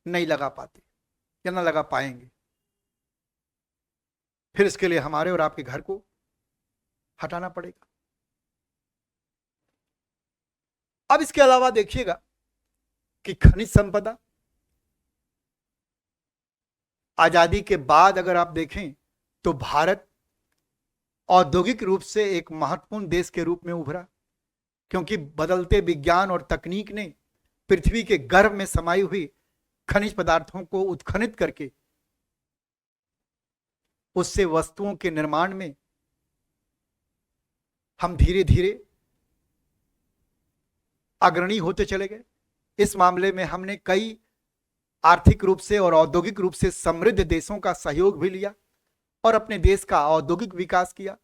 नहीं लगा पाते या ना लगा पाएंगे। फिर इसके लिए हमारे और आपके घर को हटाना पड़ेगा। अब इसके अलावा देखिएगा कि खनिज संपदा, आजादी के बाद अगर आप देखें तो भारत औद्योगिक रूप से एक महत्वपूर्ण देश के रूप में उभरा, क्योंकि बदलते विज्ञान और तकनीक ने पृथ्वी के गर्भ में समाई हुई खनिज पदार्थों को उत्खनित करके उससे वस्तुओं के निर्माण में हम धीरे धीरे अग्रणी होते चले गए। इस मामले में हमने कई आर्थिक रूप से और औद्योगिक रूप से समृद्ध देशों का सहयोग भी लिया और अपने देश का औद्योगिक विकास किया।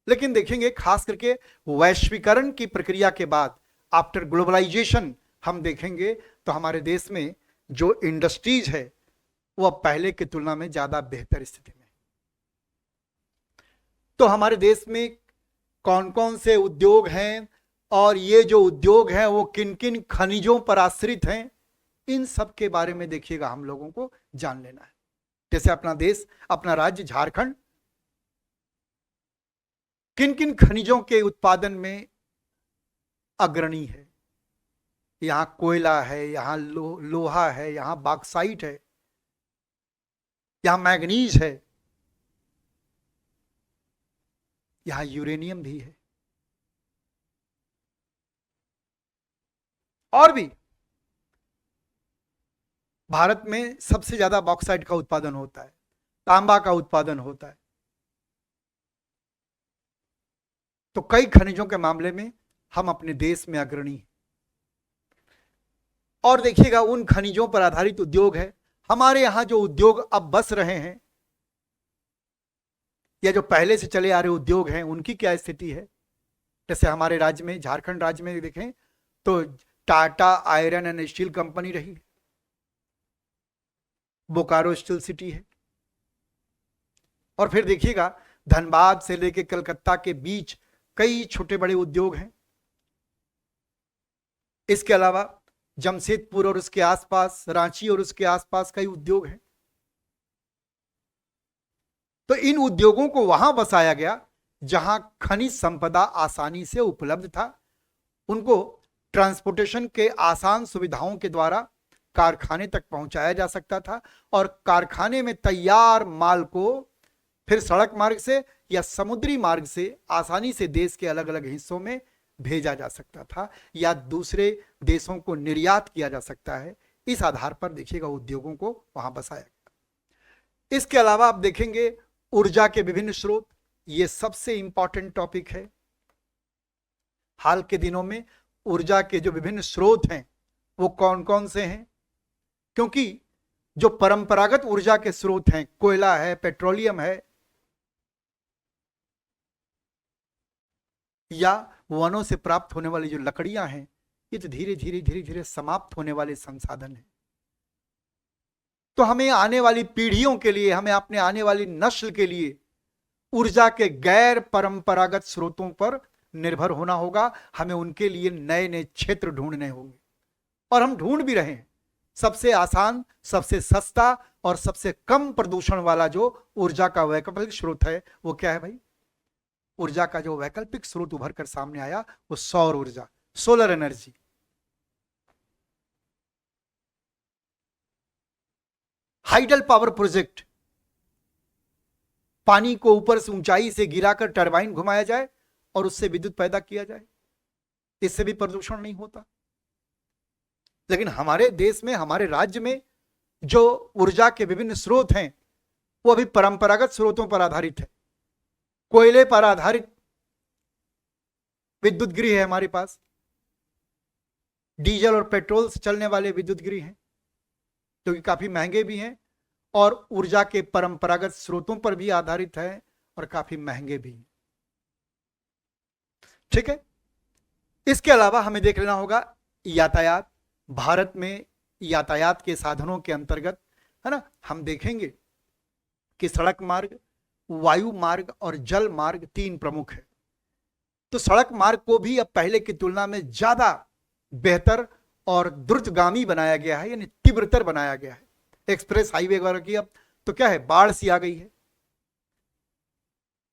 लेकिन देखेंगे खास करके वैश्वीकरण की प्रक्रिया के बाद, आफ्टर ग्लोबलाइजेशन, हम देखेंगे तो हमारे देश में जो इंडस्ट्रीज है वो अब पहले की तुलना में ज्यादा बेहतर स्थिति में। तो हमारे देश में कौन कौन से उद्योग हैं और ये जो उद्योग हैं वो किन किन खनिजों पर आश्रित हैं, इन सब के बारे में देखिएगा हम लोगों को जान लेना है। जैसे अपना देश, अपना राज्य झारखंड किन किन खनिजों के उत्पादन में अग्रणी है। यहां कोयला है, यहां लोहा है, यहां बॉक्साइट है, यहां मैग्नीज है, यहां यूरेनियम भी है, और भी। भारत में सबसे ज्यादा बॉक्साइट का उत्पादन होता है, तांबा का उत्पादन होता है। तो कई खनिजों के मामले में हम अपने देश में अग्रणी हैं। और देखिएगा, उन खनिजों पर आधारित उद्योग है। हमारे यहां जो उद्योग अब बस रहे हैं या जो पहले से चले आ रहे उद्योग हैं, उनकी क्या स्थिति है। जैसे हमारे राज्य में, झारखंड राज्य में देखें तो Tata iron and steel company रही, बोकारो स्टील सिटी है। और फिर देखिएगा, धनबाद से लेकर कलकत्ता के बीच कई छोटे बड़े उद्योग हैं। इसके अलावा जमशेदपुर और उसके आसपास, रांची और उसके आसपास कई उद्योग हैं। तो इन उद्योगों को वहां बसाया गया जहां खनिज संपदा आसानी से उपलब्ध था। उनको ट्रांसपोर्टेशन के आसान सुविधाओं के द्वारा कारखाने तक पहुंचाया जा सकता था और कारखाने में तैयार माल को फिर सड़क मार्ग से या समुद्री मार्ग से आसानी से देश के अलग अलग हिस्सों में भेजा जा सकता था या दूसरे देशों को निर्यात किया जा सकता है। इस आधार पर देखिएगा उद्योगों को वहां बसाया गया। इसके अलावा आप देखेंगे ऊर्जा के विभिन्न स्रोत, ये सबसे इंपॉर्टेंट टॉपिक है। हाल के दिनों में ऊर्जा के जो विभिन्न स्रोत हैं वो कौन कौन से हैं, क्योंकि जो परंपरागत ऊर्जा के स्रोत हैं, कोयला है, पेट्रोलियम है या वनों से प्राप्त होने वाली जो लकड़ियां हैं, ये तो धीरे धीरे समाप्त होने वाले संसाधन हैं। तो हमें आने वाली पीढ़ियों के लिए, हमें अपने आने वाली नस्ल के लिए ऊर्जा के गैर परंपरागत स्रोतों पर निर्भर होना होगा। हमें उनके लिए नए नए क्षेत्र ढूंढने होंगे और हम ढूंढ भी रहे हैं। सबसे आसान, सबसे सस्ता और सबसे कम प्रदूषण वाला जो ऊर्जा का वैकल्पिक स्रोत है वो क्या है भाई? ऊर्जा का जो वैकल्पिक स्रोत उभर कर सामने आया वो सौर ऊर्जा, solar energy. Hydel power project, पानी को ऊपर से ऊंचाई से गिराकर टरबाइन घुमाया जाए और उससे विद्युत पैदा किया जाए, इससे भी प्रदूषण नहीं होता। लेकिन हमारे देश में, हमारे राज्य में जो ऊर्जा के विभिन्न स्रोत हैं वो अभी परंपरागत स्रोतों पर आधारित है। कोयले पर आधारित विद्युत गृह है हमारे पास, डीजल और पेट्रोल से चलने वाले विद्युत गृह हैं जो कि काफी महंगे भी हैं और ऊर्जा के परंपरागत स्रोतों पर भी आधारित है और काफी महंगे भी हैं। ठीक है। इसके अलावा हमें देख लेना होगा यातायात। भारत में यातायात के साधनों के अंतर्गत, है ना, हम देखेंगे कि सड़क मार्ग, वायु मार्ग और जल मार्ग तीन प्रमुख है। तो सड़क मार्ग को भी अब पहले की तुलना में ज्यादा बेहतर और द्रुतगामी बनाया गया है, यानी तीव्रतर बनाया गया है। एक्सप्रेस हाईवे वगैरह की अब तो क्या है, बाढ़ सी आ गई है।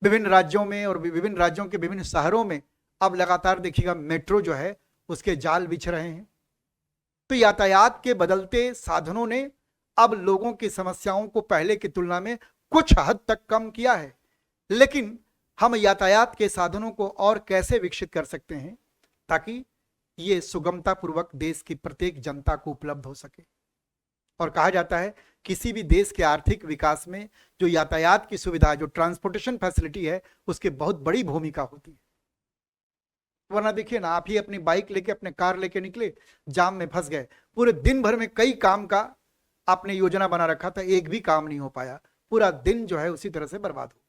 विभिन्न राज्यों में और विभिन्न राज्यों के विभिन्न शहरों में अब लगातार देखिएगा मेट्रो जो है उसके जाल बिछ रहे हैं। तो यातायात के बदलते साधनों ने अब लोगों की समस्याओं को पहले की तुलना में कुछ हद तक कम किया है। लेकिन हम यातायात के साधनों को और कैसे विकसित कर सकते हैं ताकि ये सुगमता पूर्वक देश की प्रत्येक जनता को उपलब्ध हो सके। और कहा जाता है किसी भी देश के आर्थिक विकास में जो यातायात की सुविधा, जो ट्रांसपोर्टेशन फैसिलिटी है, उसकी बहुत बड़ी भूमिका होती है। वरना देखिए ना, आप ही अपनी बाइक लेके, अपने कार लेके निकले, जाम में फंस गए, पूरे दिन भर में कई काम का आपने योजना बना रखा था, एक भी काम नहीं हो पाया, पूरा दिन जो है उसी तरह से बर्बाद हो गया,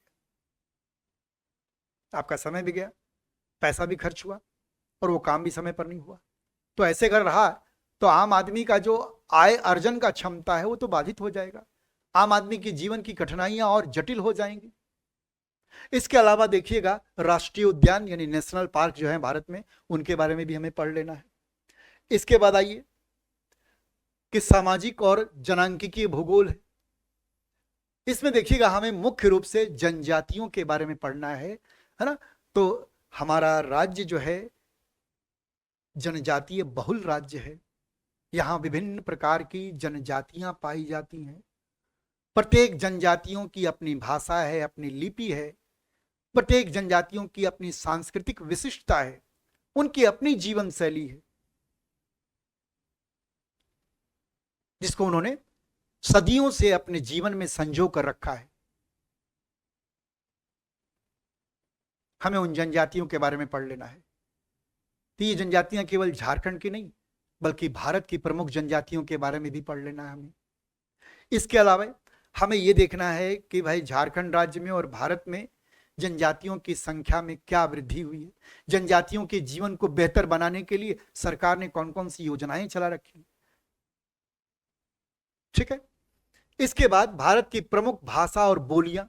आपका समय भी गया, पैसा भी खर्च हुआ और वो काम भी समय पर नहीं हुआ। तो ऐसे अगर रहा तो आम आदमी का जो आय अर्जन का क्षमता है वो तो बाधित हो जाएगा, आम आदमी की जीवन की कठिनाइयां और जटिल हो जाएंगी। इसके अलावा देखिएगा राष्ट्रीय उद्यान यानी नेशनल पार्क जो है भारत में, उनके बारे में भी हमें पढ़ लेना है। इसके बाद आइए कि सामाजिक और जनांकीय भूगोल है। इसमें देखिएगा हमें मुख्य रूप से जनजातियों के बारे में पढ़ना है ना। तो हमारा राज्य जो है जनजातीय बहुल राज्य है। यहाँ विभिन्न प्रकार की जनजातियां पाई जाती हैं। प्रत्येक जनजातियों की अपनी भाषा है, अपनी लिपि है, प्रत्येक जनजातियों की अपनी सांस्कृतिक विशिष्टता है, उनकी अपनी जीवन शैली है, जिसको उन्होंने सदियों से अपने जीवन में संजो कर रखा है। हमें उन जनजातियों के बारे में पढ़ लेना है। तो ये जनजातियां केवल झारखंड की नहीं, बल्कि भारत की प्रमुख जनजातियों के बारे में भी पढ़ लेना है हमें। इसके अलावा हमें यह देखना है कि भाई झारखंड राज्य में और भारत में जनजातियों की संख्या में क्या वृद्धि हुई है, जनजातियों के जीवन को बेहतर बनाने के लिए सरकार ने कौन कौन सी योजनाएं चला रखी। ठीक है। इसके बाद भारत की प्रमुख भाषा और बोलियां,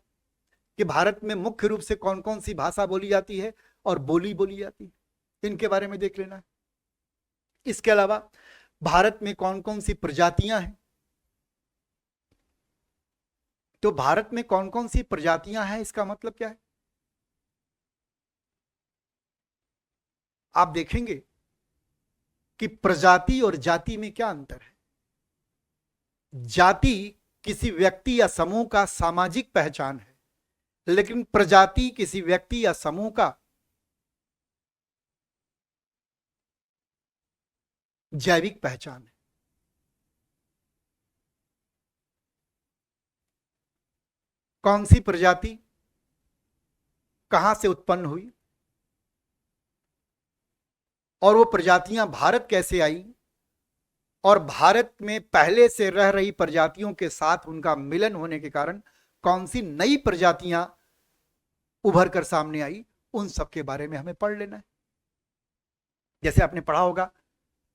कि भारत में मुख्य रूप से कौन कौन सी भाषा बोली जाती है और बोली जाती है, इनके बारे में देख लेना है। इसके अलावा भारत में कौन कौन सी प्रजातियां हैं, तो भारत में कौन कौन सी प्रजातियां हैं इसका मतलब क्या है। आप देखेंगे कि प्रजाति और जाति में क्या अंतर है। जाति किसी व्यक्ति या समूह का सामाजिक पहचान है, लेकिन प्रजाति किसी व्यक्ति या समूह का जैविक पहचान है। कौन सी प्रजाति कहां से उत्पन्न हुई और वो प्रजातियां भारत कैसे आई, और भारत में पहले से रह रही प्रजातियों के साथ उनका मिलन होने के कारण कौन सी नई प्रजातियां उभर कर सामने आई, उन सब के बारे में हमें पढ़ लेना है। जैसे आपने पढ़ा होगा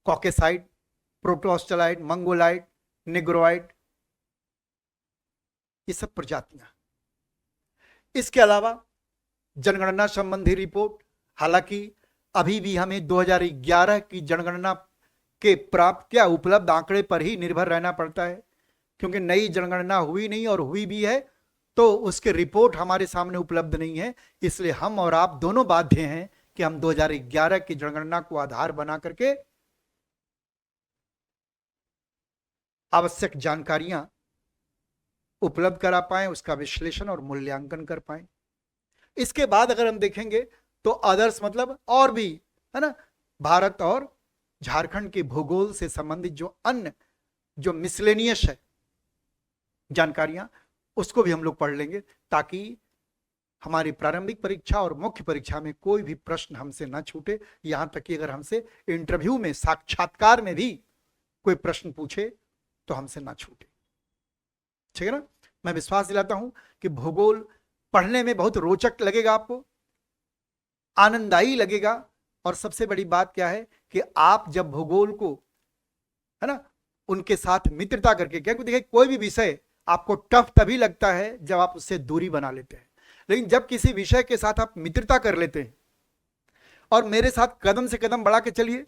कॉकेसाइड, प्रोटोस्टलाइड, मंगोलाइड, निग्रोइड, ये सब प्रजातियां। इसके अलावा जनगणना संबंधी रिपोर्ट, हालांकि अभी भी हमें 2011 की जनगणना के प्राप्त या उपलब्ध आंकड़े पर ही निर्भर रहना पड़ता है, क्योंकि नई जनगणना हुई नहीं, और हुई भी है तो उसके रिपोर्ट हमारे सामने उपलब्ध नहीं है। इसलिए हम और आप दोनों बाध्य हैं कि हम 2011 की जनगणना को आधार बना करके आवश्यक जानकारियां उपलब्ध करा पाएं, उसका विश्लेषण और मूल्यांकन कर पाएं। इसके बाद अगर हम देखेंगे तो अदर्स मतलब और भी है ना, भारत और झारखंड के भूगोल से संबंधित जो अन्य जो मिसलेनियस है जानकारियां, उसको भी हम लोग पढ़ लेंगे, ताकि हमारी प्रारंभिक परीक्षा और मुख्य परीक्षा में कोई भी प्रश्न हमसे ना छूटे। यहां तक कि अगर हमसे इंटरव्यू में, साक्षात्कार में भी कोई प्रश्न पूछे तो हमसे ना छूटे। ठीक है ना। मैं विश्वास दिलाता हूं कि भूगोल पढ़ने में बहुत रोचक लगेगा, आपको आनंददायी लगेगा। और सबसे बड़ी बात क्या है कि आप जब भूगोल को है ना उनके साथ मित्रता करके, क्या देखिए कोई भी विषय आपको टफ तभी लगता है जब आप उससे दूरी बना लेते हैं, लेकिन जब किसी विषय के साथ आप मित्रता कर लेते हैं और मेरे साथ कदम से कदम बढ़ा के चलिए,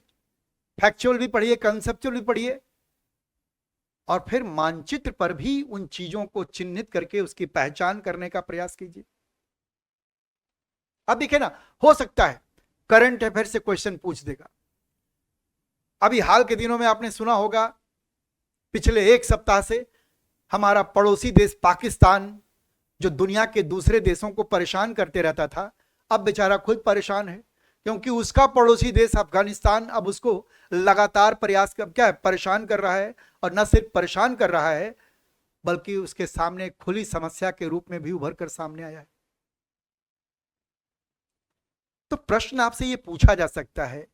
फैक्चुअल भी पढ़िए, कंसेप्चुअल भी पढ़िए, और फिर मानचित्र पर भी उन चीजों को चिन्हित करके उसकी पहचान करने का प्रयास कीजिए। अब देखिए ना, हो सकता है करंट अफेयर से क्वेश्चन पूछ देगा। अभी हाल के दिनों में आपने सुना होगा, पिछले एक सप्ताह से हमारा पड़ोसी देश पाकिस्तान, जो दुनिया के दूसरे देशों को परेशान करते रहता था, अब बेचारा खुद परेशान है, क्योंकि उसका पड़ोसी देश अफगानिस्तान अब उसको लगातार प्रयास कर क्या है, परेशान कर रहा है। और न सिर्फ परेशान कर रहा है, बल्कि उसके सामने खुली समस्या के रूप में भी उभर कर सामने आया है। तो प्रश्न आपसे यह पूछा जा सकता है,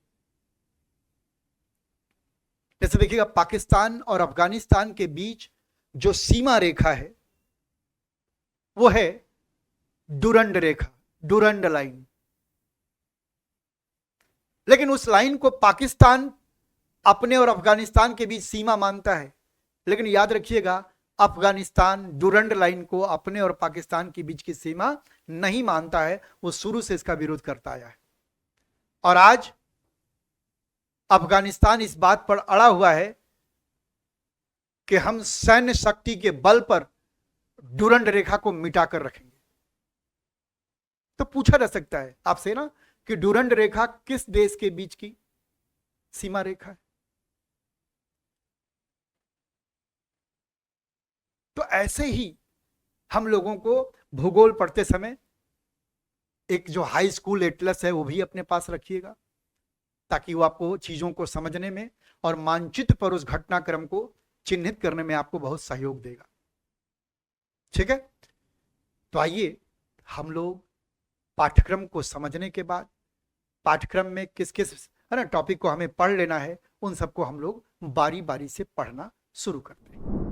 जैसे देखिएगा पाकिस्तान और अफगानिस्तान के बीच जो सीमा रेखा है वो है डुरंड रेखा, डुरंड लाइन। लेकिन उस लाइन को पाकिस्तान अपने और अफगानिस्तान के बीच सीमा मानता है, लेकिन याद रखिएगा अफगानिस्तान डुरंड लाइन को अपने और पाकिस्तान के बीच की सीमा नहीं मानता है, वो शुरू से इसका विरोध करता आया है। और आज अफगानिस्तान इस बात पर अड़ा हुआ है कि हम सैन्य शक्ति के बल पर डुरंड रेखा को मिटाकर रखेंगे। तो पूछा जा सकता है आपसे ना कि डूरंड रेखा किस देश के बीच की सीमा रेखा है। तो ऐसे ही हम लोगों को भूगोल पढ़ते समय एक जो हाई स्कूल एटलस है वो भी अपने पास रखिएगा, ताकि वो आपको चीजों को समझने में और मानचित्र पर उस घटनाक्रम को चिन्हित करने में आपको बहुत सहयोग देगा। ठीक है, तो आइए हम लोग पाठ्यक्रम को समझने के बाद, पाठ्यक्रम में किस किस है ना टॉपिक को हमें पढ़ लेना है, उन सबको हम लोग बारी बारी से पढ़ना शुरू करते हैं।